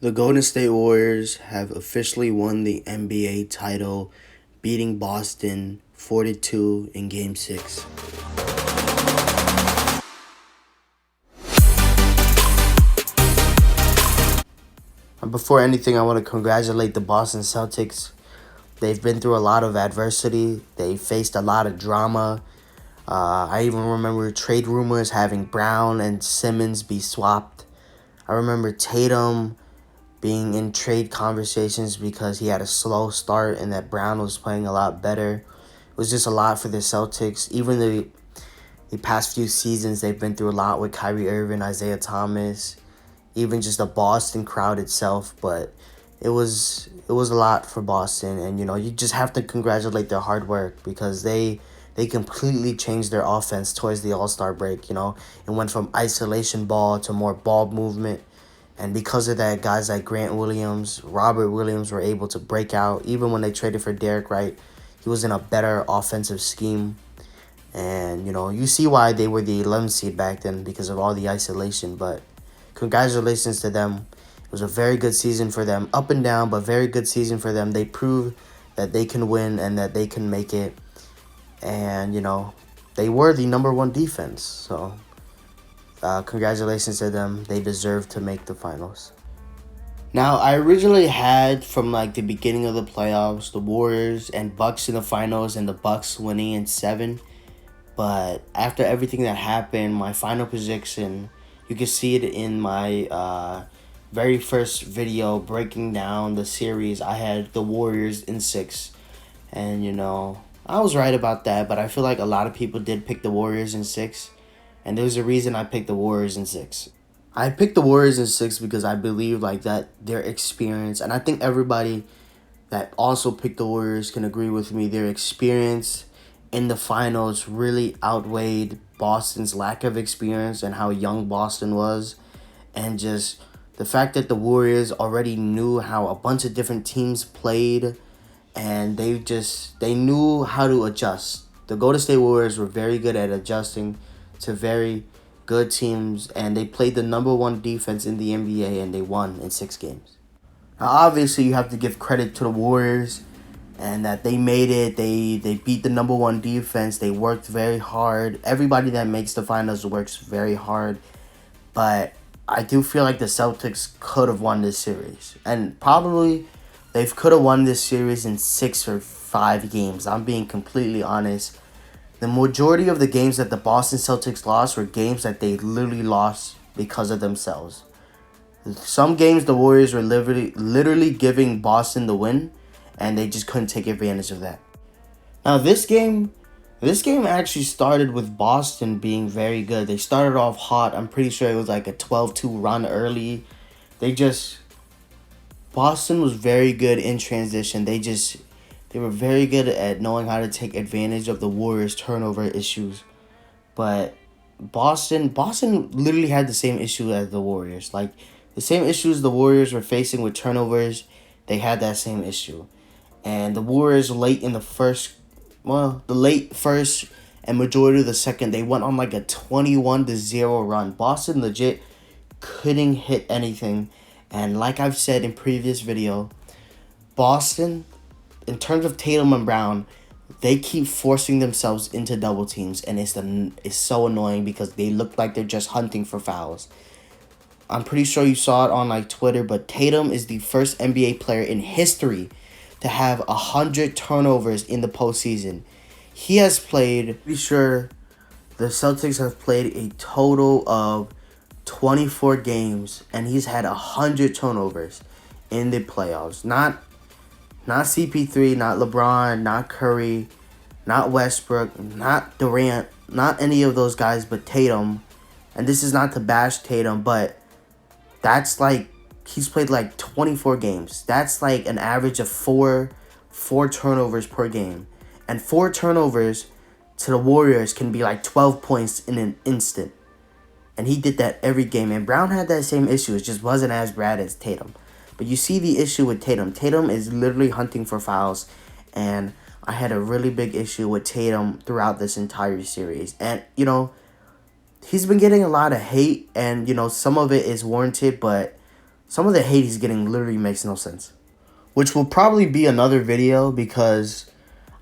The Golden State Warriors have officially won the NBA title, beating Boston 4-2 in Game 6. Before anything, I want to congratulate the Boston Celtics. They've been through a lot of adversity. They faced a lot of drama. I even remember trade rumors having Brown and Simmons be swapped. I remember Tatum being in trade conversations because he had a slow start and that Brown was playing a lot better. It was just a lot for the Celtics. Even the past few seasons, they've been through a lot with Kyrie Irving, Isaiah Thomas, even just the Boston crowd itself. But it was a lot for Boston, and you just have to congratulate their hard work because they completely changed their offense towards the All-Star break. It went from isolation ball to more ball movement. And because of that, guys like Grant Williams, Robert Williams were able to break out. Even when they traded for Derek Wright, he was in a better offensive scheme. And, you see why they were the 11th seed back then because of all the isolation. But congratulations to them. It was a very good season for them. Up and down, but very good season for them. They proved that they can win and that they can make it. And, they were the number one defense. So, congratulations to them. They deserve to make the finals. Now, I originally had from the beginning of the playoffs, the Warriors and Bucks in the finals and the Bucks winning in 7. But after everything that happened, my final prediction, you can see it in my very first video breaking down the series. I had the Warriors in 6. And, I was right about that, but I feel like a lot of people did pick the Warriors in 6. And there's a reason I picked the Warriors in 6. I picked the Warriors in 6 because I believe that their experience, and I think everybody that also picked the Warriors can agree with me, their experience in the finals really outweighed Boston's lack of experience and how young Boston was. And just the fact that the Warriors already knew how a bunch of different teams played and they knew how to adjust. The Golden State Warriors were very good at adjusting to very good teams, and they played the number one defense in the NBA, and they won in 6 games. Now, obviously, you have to give credit to the Warriors, and that they made it. They beat the number one defense. They worked very hard. Everybody that makes the finals works very hard, but I do feel like the Celtics could have won this series, and probably they could have won this series in 6 or 5 games. I'm being completely honest. The majority of the games that the Boston Celtics lost were games that they literally lost because of themselves. Some games the Warriors were literally giving Boston the win, and they just couldn't take advantage of that. Now this game actually started with Boston being very good. They started off hot. I'm pretty sure it was like a 12-2 run early. Boston was very good in transition. They were very good at knowing how to take advantage of the Warriors' turnover issues. But Boston literally had the same issue as the Warriors. Like, the same issues the Warriors were facing with turnovers, they had that same issue. And the Warriors the late first and majority of the second, they went on like a 21-0 run. Boston legit couldn't hit anything. And like I've said in previous video, Boston, in terms of Tatum and Brown, they keep forcing themselves into double teams, and it's so annoying because they look like they're just hunting for fouls. I'm pretty sure you saw it on Twitter, but Tatum is the first NBA player in history to have 100 turnovers in the postseason. He has played, pretty sure the Celtics have played a total of 24 games, and he's had 100 turnovers in the playoffs. Not CP3, not LeBron, not Curry, not Westbrook, not Durant, not any of those guys, but Tatum. And this is not to bash Tatum, but that's he's played 24 games. That's an average of four turnovers per game. And 4 turnovers to the Warriors can be 12 points in an instant. And he did that every game. And Brown had that same issue. It just wasn't as bad as Tatum. But you see the issue with Tatum. Tatum is literally hunting for fouls. And I had a really big issue with Tatum throughout this entire series. And, he's been getting a lot of hate. And, some of it is warranted. But Some of the hate he's getting literally makes no sense. Which will probably be another video because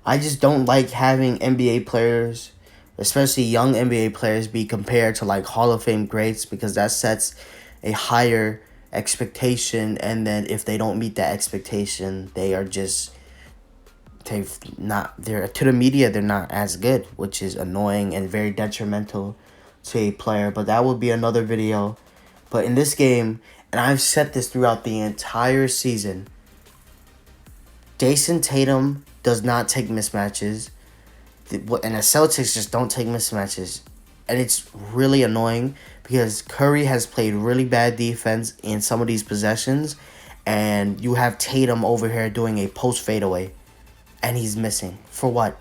I just don't like having NBA players, especially young NBA players, be compared to like Hall of Fame greats because that sets a higher expectation, and then if they don't meet that expectation, they're to the media they're not as good, which is annoying and very detrimental to a player. But that would be another video. But in this game, and I've said this throughout the entire season, Jason Tatum does not take mismatches, and the Celtics just don't take mismatches. And it's really annoying because Curry has played really bad defense in some of these possessions, and you have Tatum over here doing a post fadeaway, and he's missing. For what?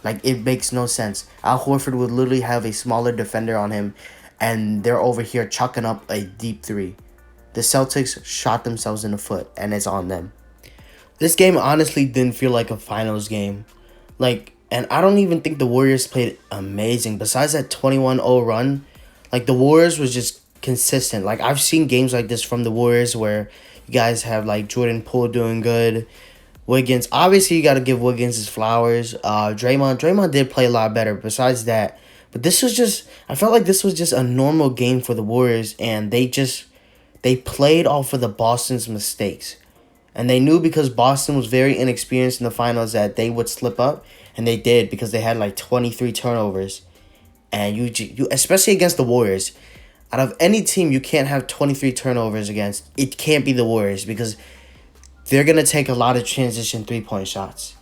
Like, it makes no sense. Al Horford would literally have a smaller defender on him, and they're over here chucking up a deep three. The Celtics shot themselves in the foot, and it's on them. This game honestly didn't feel like a finals game. And I don't even think the Warriors played amazing. Besides that 21-0 run, the Warriors was just consistent. I've seen games like this from the Warriors where you guys have, Jordan Poole doing good. Wiggins, obviously you got to give Wiggins his flowers. Draymond did play a lot better besides that. But I felt like this was just a normal game for the Warriors, and they played off of the Boston's mistakes. And they knew because Boston was very inexperienced in the finals that they would slip up, and they did because they had 23 turnovers. And you especially against the Warriors, out of any team you can't have 23 turnovers against, it can't be the Warriors because they're going to take a lot of transition three-point shots.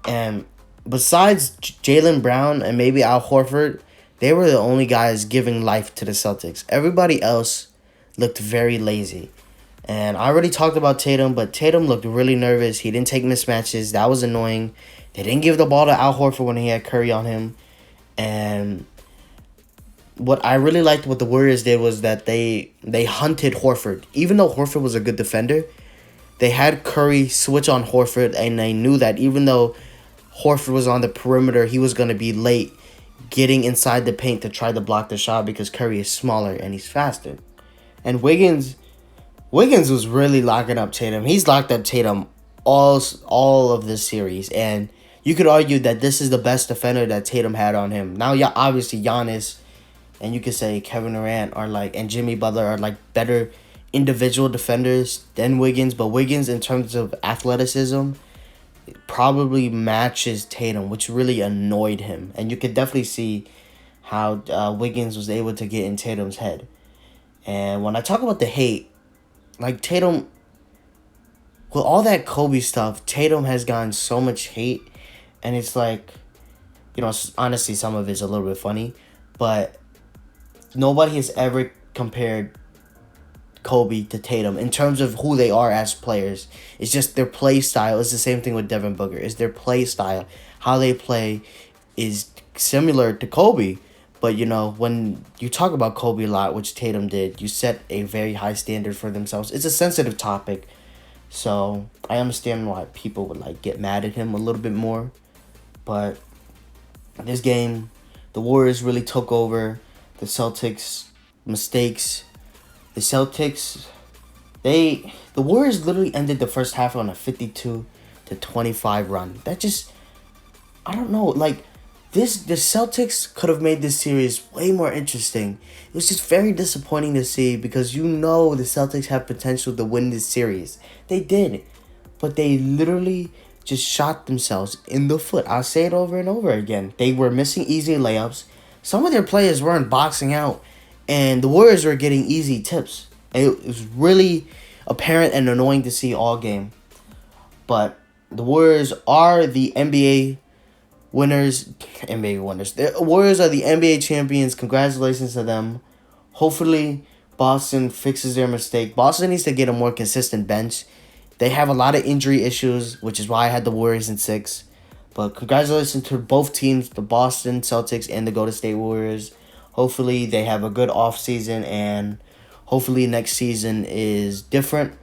And besides Jaylen Brown and maybe Al Horford, they were the only guys giving life to the Celtics. Everybody else looked very lazy. And I already talked about Tatum, but Tatum looked really nervous. He didn't take mismatches. That was annoying. They didn't give the ball to Al Horford when he had Curry on him. And what I really liked what the Warriors did was that they hunted Horford. Even though Horford was a good defender, they had Curry switch on Horford, and they knew that even though Horford was on the perimeter, he was going to be late getting inside the paint to try to block the shot because Curry is smaller and he's faster. And Wiggins was really locking up Tatum. He's locked up Tatum all of this series, and you could argue that this is the best defender that Tatum had on him. Now, yeah, obviously Giannis, and you could say Kevin Durant and Jimmy Butler are better individual defenders than Wiggins, but Wiggins in terms of athleticism probably matches Tatum, which really annoyed him. And you could definitely see how Wiggins was able to get in Tatum's head. And when I talk about the hate, Tatum, with all that Kobe stuff, Tatum has gotten so much hate, and it's honestly, some of it's a little bit funny, but nobody has ever compared Kobe to Tatum in terms of who they are as players. It's just their play style. It's the same thing with Devin Booker. It's their play style. How they play is similar to Kobe. But, when you talk about Kobe a lot, which Tatum did, you set a very high standard for themselves. It's a sensitive topic. So, I understand why people would, get mad at him a little bit more. But this game, the Warriors really took over. The Celtics' mistakes. The Warriors literally ended the first half on a 52-25 run. That just, I don't know, the Celtics could have made this series way more interesting. It was just very disappointing to see because the Celtics have potential to win this series. They did, but they literally just shot themselves in the foot. I'll say it over and over again. They were missing easy layups. Some of their players weren't boxing out, and the Warriors were getting easy tips. It was really apparent and annoying to see all game. But the Warriors are the NBA winners. The Warriors are the NBA champions. Congratulations to them. Hopefully, Boston fixes their mistake. Boston needs to get a more consistent bench. They have a lot of injury issues, which is why I had the Warriors in 6. But congratulations to both teams, the Boston Celtics and the Golden State Warriors. Hopefully, they have a good offseason, and hopefully next season is different,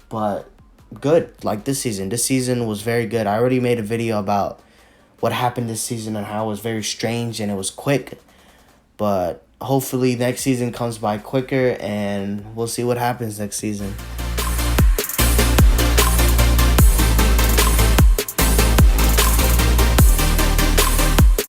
but good, like this season. This season was very good. I already made a video about what happened this season and how it was very strange and it was quick. But hopefully next season comes by quicker, and we'll see what happens next season.